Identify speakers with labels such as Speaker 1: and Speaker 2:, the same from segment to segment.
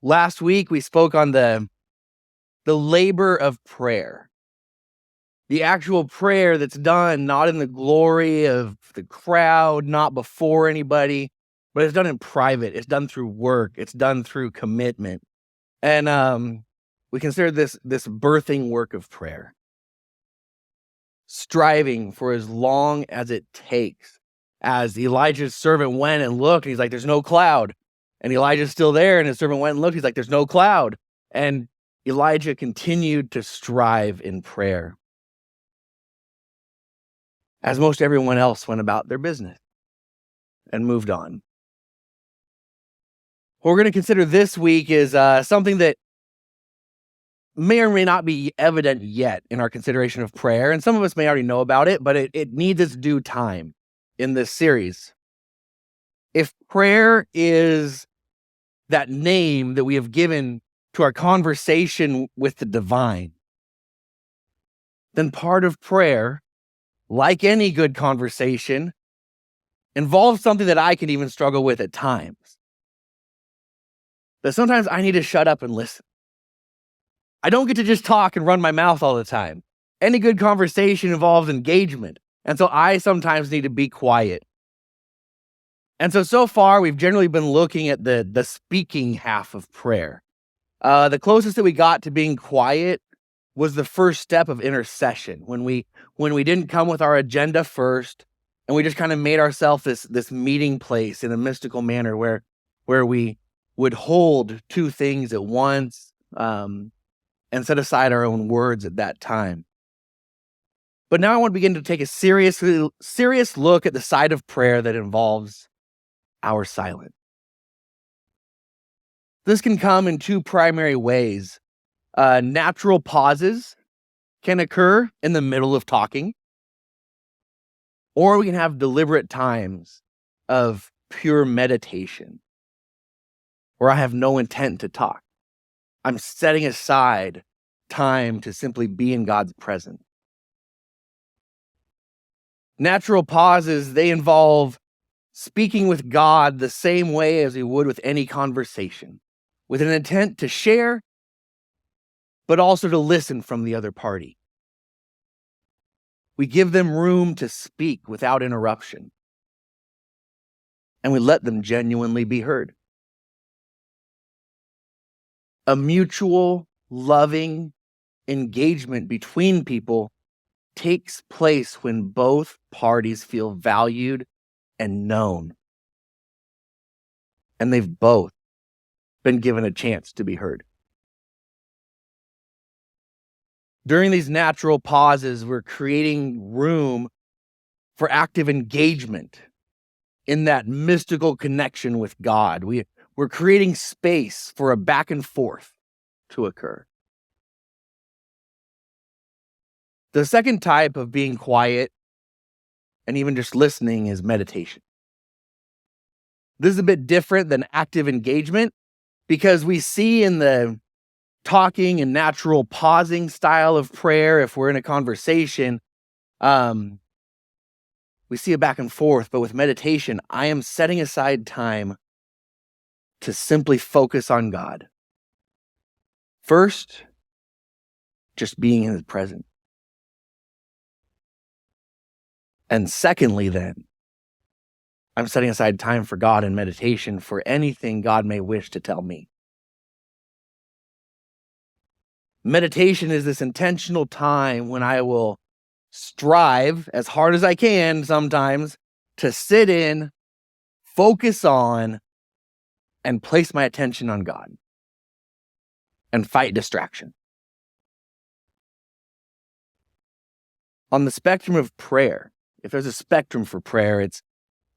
Speaker 1: Last week, we spoke on the labor of prayer, the actual prayer that's done not in the glory of the crowd, not before anybody, but it's done in private. It's done through work. It's done through commitment. And we consider this birthing work of prayer, striving for as long as it takes. As Elijah's servant went and looked, and he's like, there's no cloud. And Elijah's still there, and his servant went and looked. He's like, there's no cloud. And Elijah continued to strive in prayer, as most everyone else went about their business and moved on. What we're going to consider this week is something that may or may not be evident yet in our consideration of prayer. And some of us may already know about it, but it needs its due time in this series. If prayer is that name that we have given to our conversation with the divine, then part of prayer, like any good conversation, involves something that I can even struggle with at times. That sometimes I need to shut up and listen. I don't get to just talk and run my mouth all the time. Any good conversation involves engagement. And so I sometimes need to be quiet. And so far, we've generally been looking at the speaking half of prayer. The closest that we got to being quiet was the first step of intercession, when we didn't come with our agenda first, and we just kind of made ourselves this meeting place in a mystical manner where we would hold two things at once, and set aside our own words at that time. But now I want to begin to take a serious look at the side of prayer that involves our silence. This can come in two primary ways. Natural pauses can occur in the middle of talking, or we can have deliberate times of pure meditation where I have no intent to talk. I'm setting aside time to simply be in God's presence. Natural pauses, they involve speaking with God the same way as we would with any conversation, with an intent to share, but also to listen from the other party. We give them room to speak without interruption, and we let them genuinely be heard. A mutual, loving engagement between people takes place when both parties feel valued and known, and they've both been given a chance to be heard. During these natural pauses, we're creating room for active engagement in that mystical connection with God. We're creating space for a back and forth to occur. The second type of being quiet and even just listening is meditation. This is a bit different than active engagement, because we see in the talking and natural pausing style of prayer, if we're in a conversation, we see a back and forth. But with meditation, I am setting aside time to simply focus on God. First, just being in His presence. And secondly, then, I'm setting aside time for God in meditation for anything God may wish to tell me. Meditation is this intentional time when I will strive as hard as I can sometimes to sit in, focus on, and place my attention on God and fight distraction. On the spectrum of prayer, if there's a spectrum for prayer,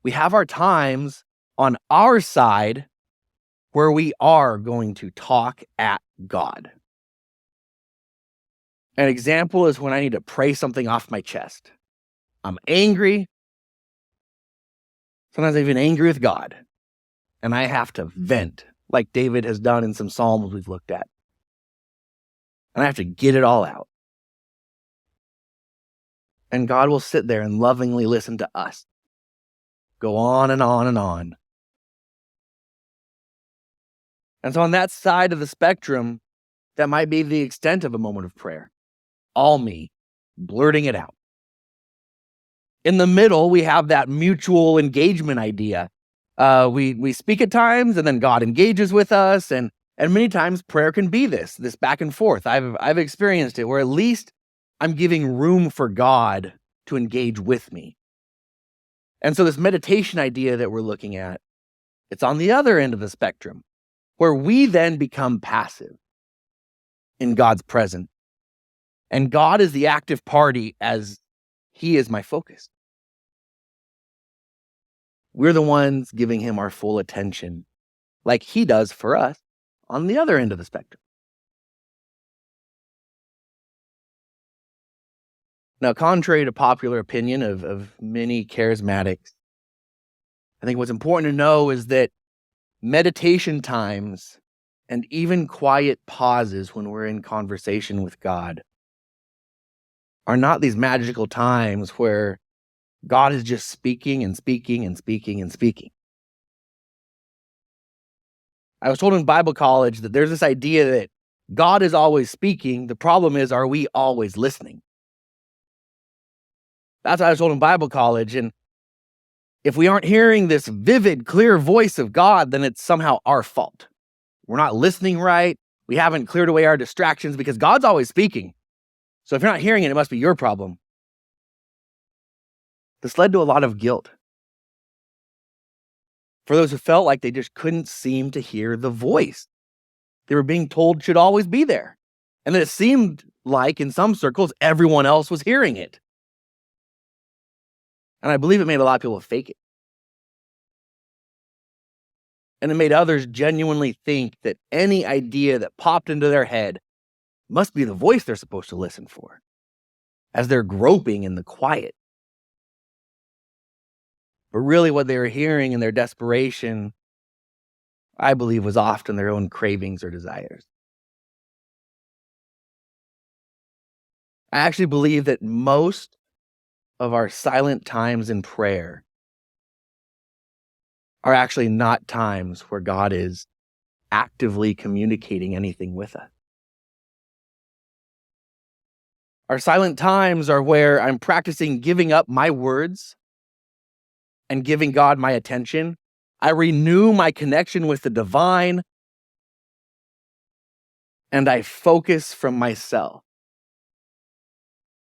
Speaker 1: we have our times on our side where we are going to talk at God. An example is when I need to pray something off my chest. I'm angry. Sometimes I'm even angry with God. And I have to vent, like David has done in some Psalms we've looked at. And I have to get it all out. And God will sit there and lovingly listen to us. Go on and on and on. And so on that side of the spectrum, that might be the extent of a moment of prayer. All me, blurting it out. In the middle, we have that mutual engagement idea. We speak at times, and then God engages with us, and many times prayer can be this back and forth. I've experienced it where at least I'm giving room for God to engage with me. And so this meditation idea that we're looking at, it's on the other end of the spectrum, where we then become passive in God's presence. And God is the active party as He is my focus. We're the ones giving Him our full attention, like He does for us on the other end of the spectrum. Now, contrary to popular opinion of many charismatics, I think what's important to know is that meditation times and even quiet pauses when we're in conversation with God are not these magical times where God is just speaking and speaking and speaking and speaking. I was told in Bible college that there's this idea that God is always speaking. The problem is, are we always listening? That's what I was told in Bible college. And if we aren't hearing this vivid, clear voice of God, then it's somehow our fault. We're not listening right. We haven't cleared away our distractions because God's always speaking. So if you're not hearing it, it must be your problem. This led to a lot of guilt for those who felt like they just couldn't seem to hear the voice they were being told should always be there. And that it seemed like in some circles, everyone else was hearing it. And I believe it made a lot of people fake it. And it made others genuinely think that any idea that popped into their head must be the voice they're supposed to listen for as they're groping in the quiet. But really what they were hearing in their desperation, I believe, was often their own cravings or desires. I actually believe that most of our silent times in prayer are actually not times where God is actively communicating anything with us. Our silent times are where I'm practicing giving up my words and giving God my attention. I renew my connection with the divine, and I focus from myself,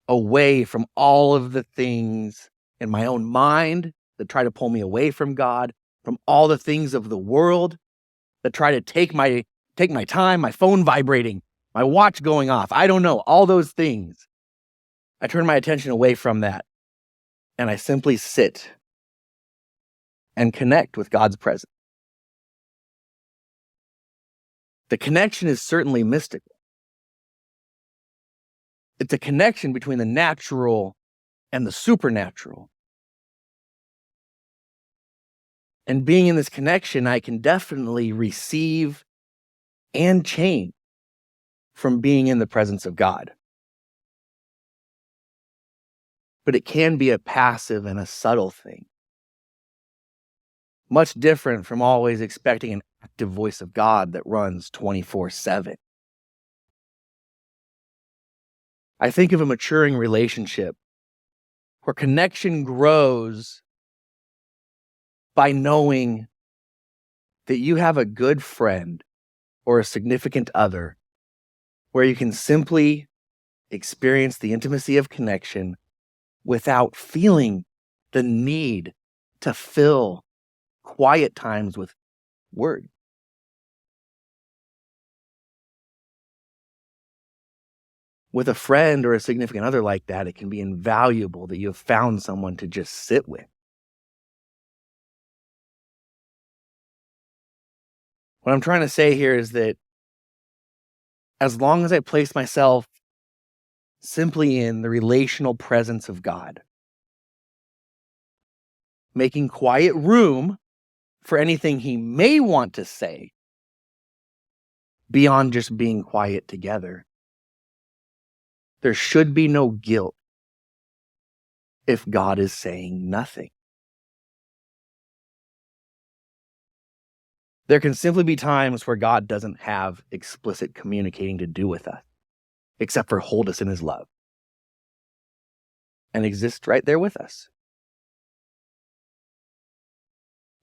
Speaker 1: away from all of the things in my own mind that try to pull me away from God, from all the things of the world that try to take my time, my phone vibrating, my watch going off. I don't know, all those things. I turn my attention away from that, and I simply sit and connect with God's presence. The connection is certainly mystical. It's a connection between the natural and the supernatural. And being in this connection, I can definitely receive and change from being in the presence of God. But it can be a passive and a subtle thing. Much different from always expecting an active voice of God that runs 24/7. I think of a maturing relationship where connection grows by knowing that you have a good friend or a significant other where you can simply experience the intimacy of connection without feeling the need to fill quiet times with word. With a friend or a significant other like that, it can be invaluable that you have found someone to just sit with. What I'm trying to say here is that as long as I place myself simply in the relational presence of God, making quiet room for anything He may want to say beyond just being quiet together, there should be no guilt if God is saying nothing. There can simply be times where God doesn't have explicit communicating to do with us, except for hold us in his love and exist right there with us.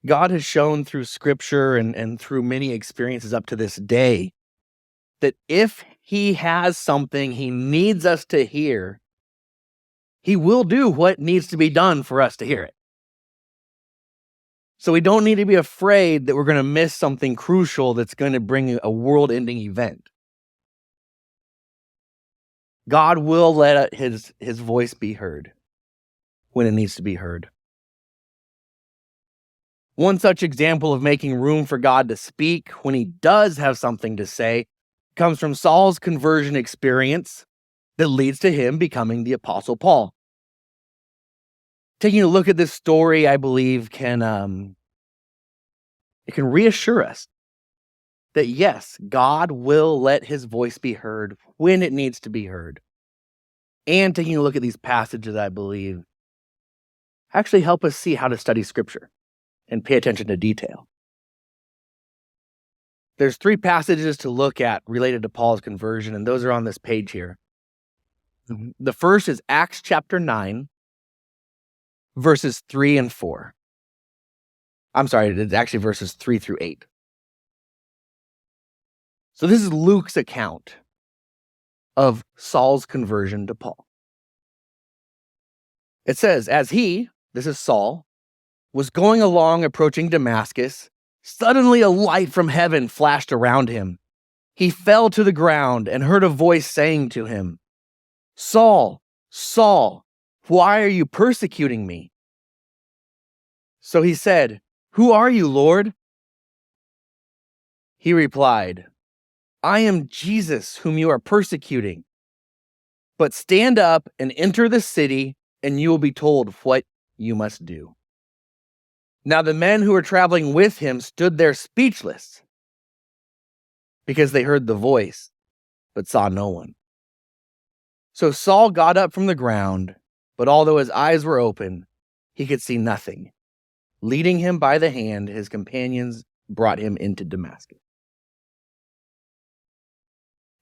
Speaker 1: God has shown through scripture and through many experiences up to this day that if he has something he needs us to hear, he will do what needs to be done for us to hear it. So we don't need to be afraid that we're going to miss something crucial that's going to bring a world-ending event. God will let his voice be heard when it needs to be heard. One such example of making room for God to speak when he does have something to say comes from Saul's conversion experience that leads to him becoming the Apostle Paul. Taking a look at this story, I believe, can reassure us that yes, God will let his voice be heard when it needs to be heard. And taking a look at these passages, I believe, actually help us see how to study scripture and pay attention to detail. There's 3 passages to look at related to Paul's conversion, and those are on this page here. The first is Acts chapter 9, verses 3 and 4. I'm sorry, it's actually verses 3 through 8. So this is Luke's account of Saul's conversion to Paul. It says, as he, this is Saul, was going along approaching Damascus, suddenly a light from heaven flashed around him. He fell to the ground and heard a voice saying to him, Saul, Saul, why are you persecuting me? So he said, Who are you, Lord? He replied, I am Jesus whom you are persecuting. But stand up and enter the city, and you will be told what you must do. Now the men who were traveling with him stood there speechless because they heard the voice, but saw no one. So Saul got up from the ground, but although his eyes were open, he could see nothing. Leading him by the hand, his companions brought him into Damascus.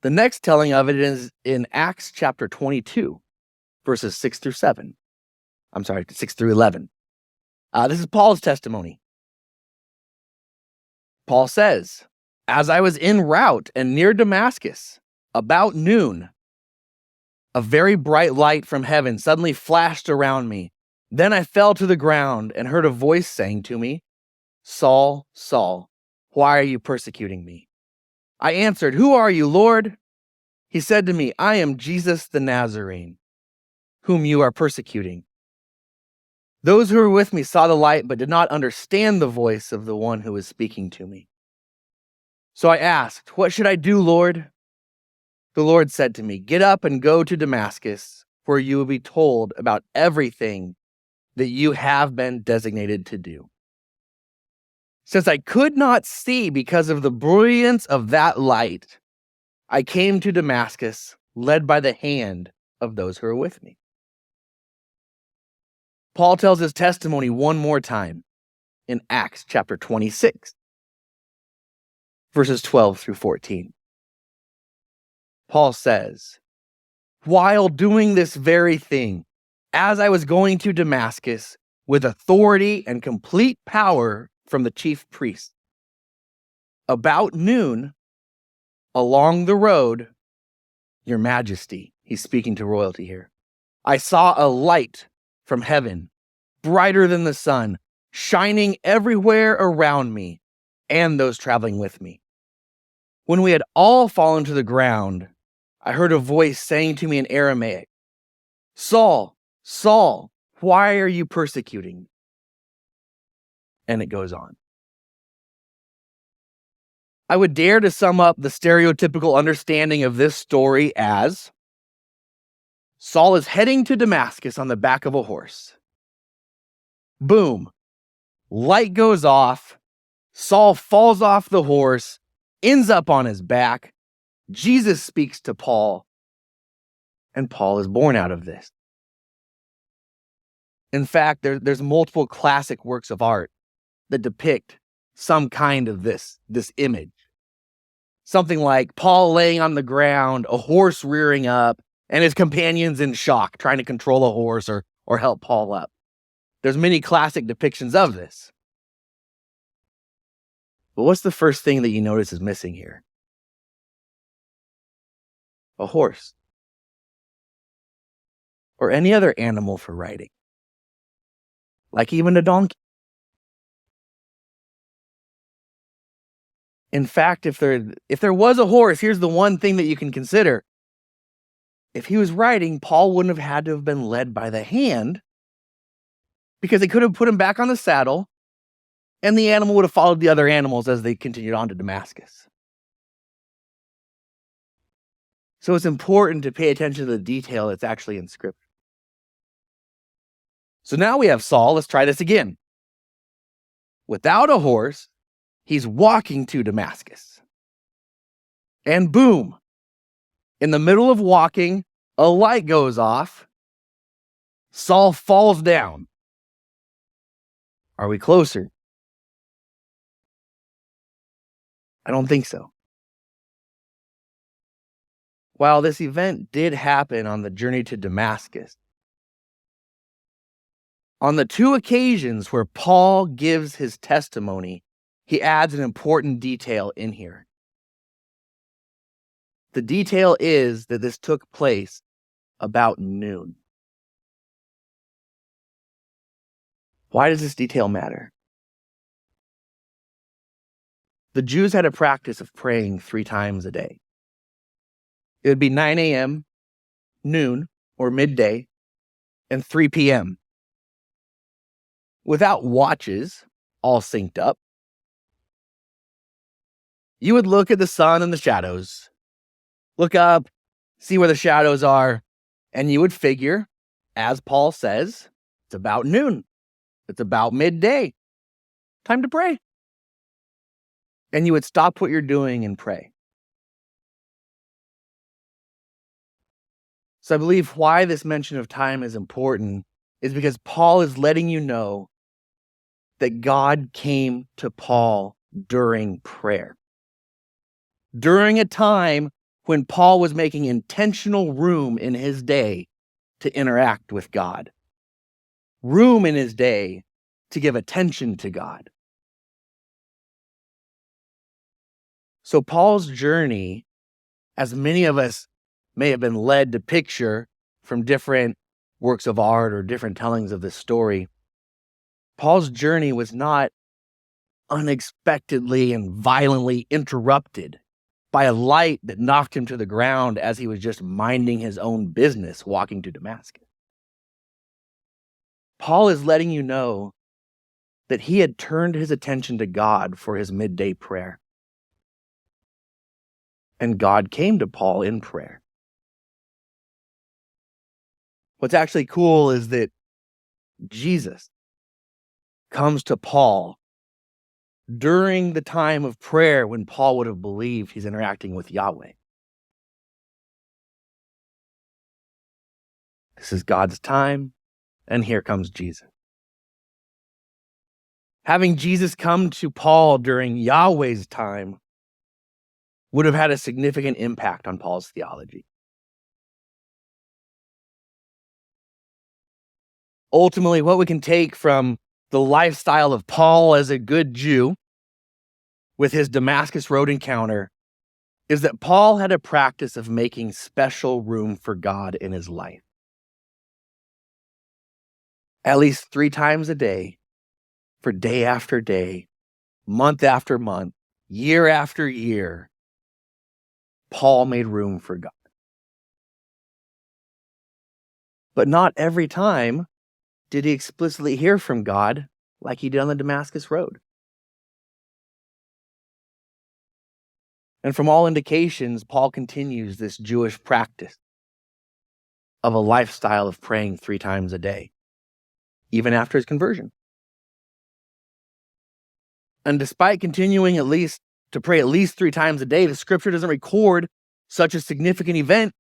Speaker 1: The next telling of it is in Acts chapter 22, verses 6 through 7. I'm sorry, 6 through 11. This is Paul's testimony. Paul says, as I was en route and near Damascus, about noon, a very bright light from heaven suddenly flashed around me. Then I fell to the ground and heard a voice saying to me, Saul, Saul, why are you persecuting me? I answered, Who are you, Lord? He said to me, I am Jesus the Nazarene, whom you are persecuting. Those who were with me saw the light, but did not understand the voice of the one who was speaking to me. So I asked, What should I do, Lord? The Lord said to me, Get up and go to Damascus, where you will be told about everything that you have been designated to do. Since I could not see because of the brilliance of that light, I came to Damascus, led by the hand of those who are with me. Paul tells his testimony one more time in Acts chapter 26, verses 12 through 14. Paul says, While doing this very thing, as I was going to Damascus with authority and complete power from the chief priest, about noon, along the road, Your Majesty, he's speaking to royalty here, I saw a light from heaven, brighter than the sun, shining everywhere around me and those traveling with me. When we had all fallen to the ground, I heard a voice saying to me in Aramaic, Saul, Saul, why are you persecuting me? And it goes on. I would dare to sum up the stereotypical understanding of this story as Saul is heading to Damascus on the back of a horse. Boom. Light goes off. Saul falls off the horse, ends up on his back. Jesus speaks to Paul, and Paul is born out of this. In fact, there's multiple classic works of art that depict some kind of this image. Something like Paul laying on the ground, a horse rearing up, and his companions in shock, trying to control a horse or help Paul up. There's many classic depictions of this. But what's the first thing that you notice is missing here? A horse. Or any other animal for riding. Like even a donkey. In fact, if there was a horse, here's the one thing that you can consider. If he was riding, Paul wouldn't have had to have been led by the hand, because they could have put him back on the saddle, and the animal would have followed the other animals as they continued on to Damascus. So it's important to pay attention to the detail that's actually in Scripture. So now we have Saul. Let's try this again. Without a horse, he's walking to Damascus. And boom, in the middle of walking, a light goes off. Saul falls down. Are we closer? I don't think so. While this event did happen on the journey to Damascus, on the two occasions where Paul gives his testimony, he adds an important detail in here. The detail is that this took place about noon. Why does this detail matter? The Jews had a practice of praying 3 times a day. It would be 9 a.m., noon, or midday, and 3 p.m. Without watches, all synced up. You would look at the sun and the shadows, look up, see where the shadows are, and you would figure, as Paul says, it's about noon. It's about midday. Time to pray. And you would stop what you're doing and pray. So I believe why this mention of time is important is because Paul is letting you know that God came to Paul during prayer. During a time when Paul was making intentional room in his day to interact with God. Room in his day to give attention to God. So Paul's journey, as many of us may have been led to picture from different works of art or different tellings of this story, Paul's journey was not unexpectedly and violently interrupted by a light that knocked him to the ground as he was just minding his own business walking to Damascus. Paul is letting you know that he had turned his attention to God for his midday prayer. And God came to Paul in prayer. What's actually cool is that Jesus comes to Paul during the time of prayer when Paul would have believed he's interacting with Yahweh. This is God's time, and here comes Jesus. Having Jesus come to Paul during Yahweh's time would have had a significant impact on Paul's theology. Ultimately, what we can take from the lifestyle of Paul as a good Jew with his Damascus Road encounter is that Paul had a practice of making special room for God in his life. At least 3 times a day, for day after day, month after month, year after year, Paul made room for God. But not every time did he explicitly hear from God like he did on the Damascus Road. And from all indications, Paul continues this Jewish practice of a lifestyle of praying 3 times a day, even after his conversion. And despite continuing to pray at least 3 times a day, the scripture doesn't record such a significant event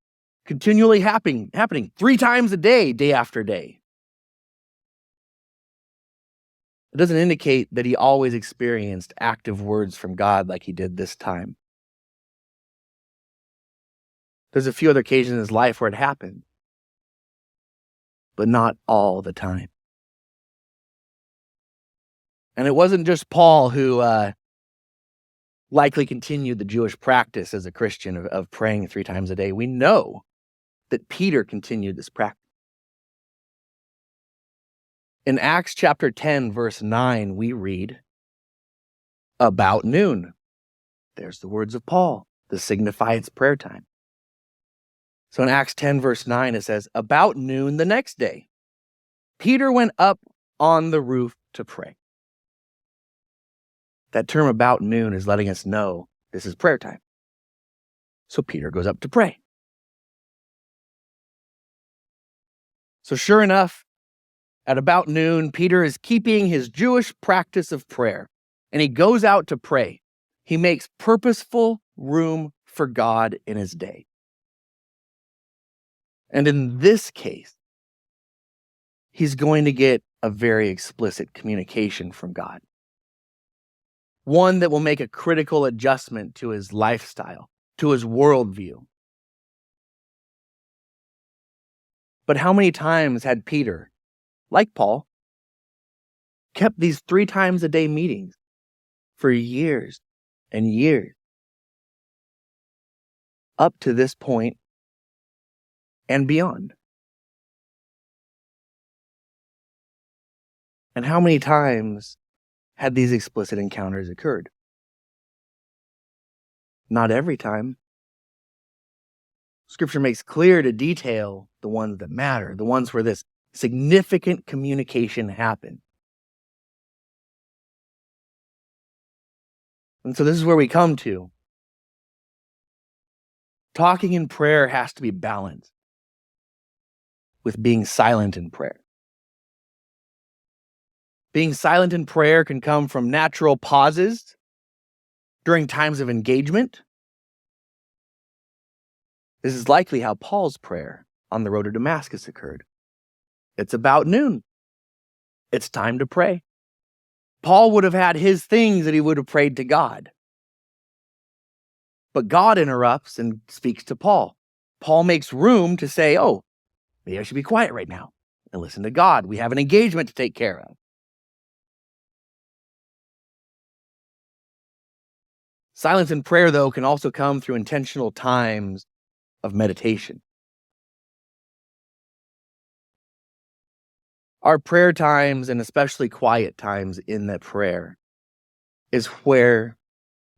Speaker 1: continually happening 3 times a day, day after day. It doesn't indicate that he always experienced active words from God like he did this time. There's a few other occasions in his life where it happened, but not all the time. And it wasn't just Paul who likely continued the Jewish practice as a Christian of praying 3 times a day. We know that Peter continued this practice. In Acts chapter 10, verse 9, we read, about noon. There's the words of Paul to signify it's prayer time. So in Acts 10, verse 9, it says, about noon the next day, Peter went up on the roof to pray. That term about noon is letting us know this is prayer time. So Peter goes up to pray. So sure enough, at about noon, Peter is keeping his Jewish practice of prayer, and he goes out to pray. He makes purposeful room for God in his day. And in this case, he's going to get a very explicit communication from God. One that will make a critical adjustment to his lifestyle, to his worldview. But how many times had Peter, like Paul, kept these 3 times a day meetings for years and years up to this point and beyond? And how many times had these explicit encounters occurred? Not every time. Scripture makes clear to detail the ones that matter, the ones where this significant communication happened. And so this is where we come to. Talking in prayer has to be balanced with being silent in prayer. Being silent in prayer can come from natural pauses during times of engagement. This is likely how Paul's prayer on the road to Damascus occurred. It's about noon. It's time to pray. Paul would have had his things that he would have prayed to God. But God interrupts and speaks to Paul. Paul makes room to say, oh, maybe I should be quiet right now and listen to God. We have an engagement to take care of. Silence in prayer, though, can also come through intentional times of meditation. Our prayer times, and especially quiet times in that prayer, is where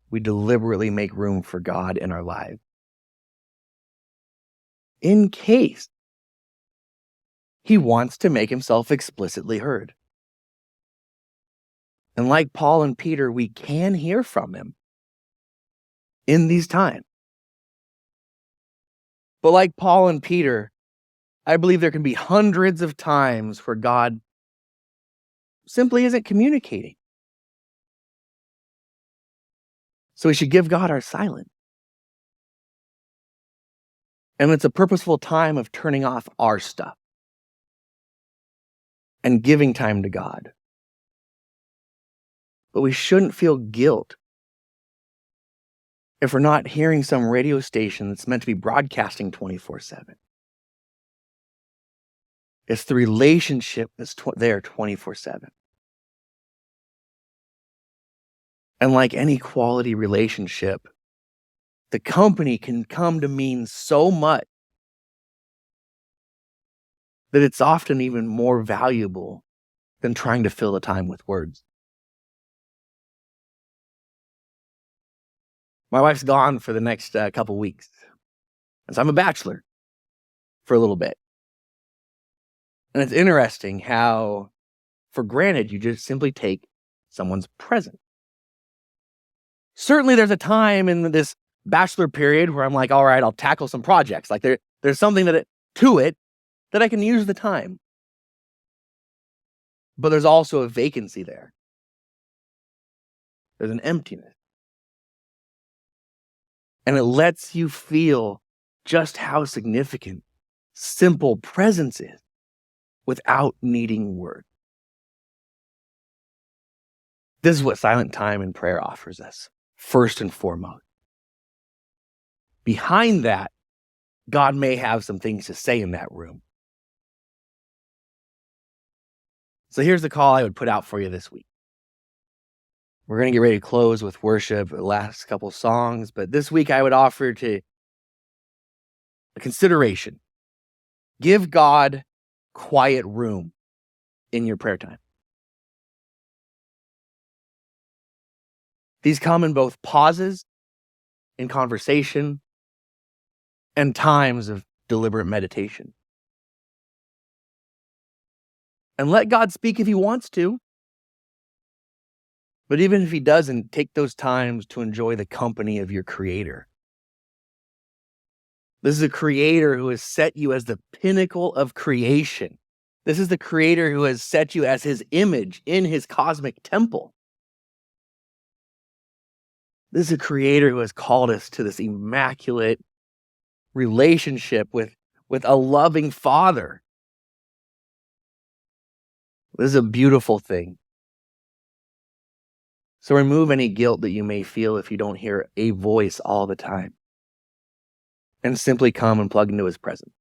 Speaker 1: we deliberately make room for God in our lives. In case he wants to make himself explicitly heard. And like Paul and Peter, we can hear from him in these times. But like Paul and Peter, I believe there can be hundreds of times where God simply isn't communicating. So we should give God our silence. And it's a purposeful time of turning off our stuff and giving time to God. But we shouldn't feel guilt if we're not hearing some radio station that's meant to be broadcasting 24/7. It's the relationship that's there 24/7. And like any quality relationship, the company can come to mean so much that it's often even more valuable than trying to fill the time with words. My wife's gone for the next couple weeks. And so I'm a bachelor for a little bit. And it's interesting how, for granted, you just simply take someone's presence. Certainly there's a time in this bachelor period where I'm like, all right, I'll tackle some projects. Like there's something to it that I can use the time. But there's also a vacancy there. There's an emptiness. And it lets you feel just how significant simple presence is without needing words. This is what silent time and prayer offers us, first and foremost. Behind that, God may have some things to say in that room. So here's the call I would put out for you this week. We're going to get ready to close with worship, the last couple songs, but this week I would offer to a consideration. Give God quiet room in your prayer time. These come in both pauses in conversation and times of deliberate meditation. And let God speak if he wants to. But even if he doesn't, take those times to enjoy the company of your Creator. This is a Creator who has set you as the pinnacle of creation. This is the Creator who has set you as his image in his cosmic temple. This is a Creator who has called us to this immaculate relationship with a loving Father. This is a beautiful thing. So remove any guilt that you may feel if you don't hear a voice all the time. And simply come and plug into his presence.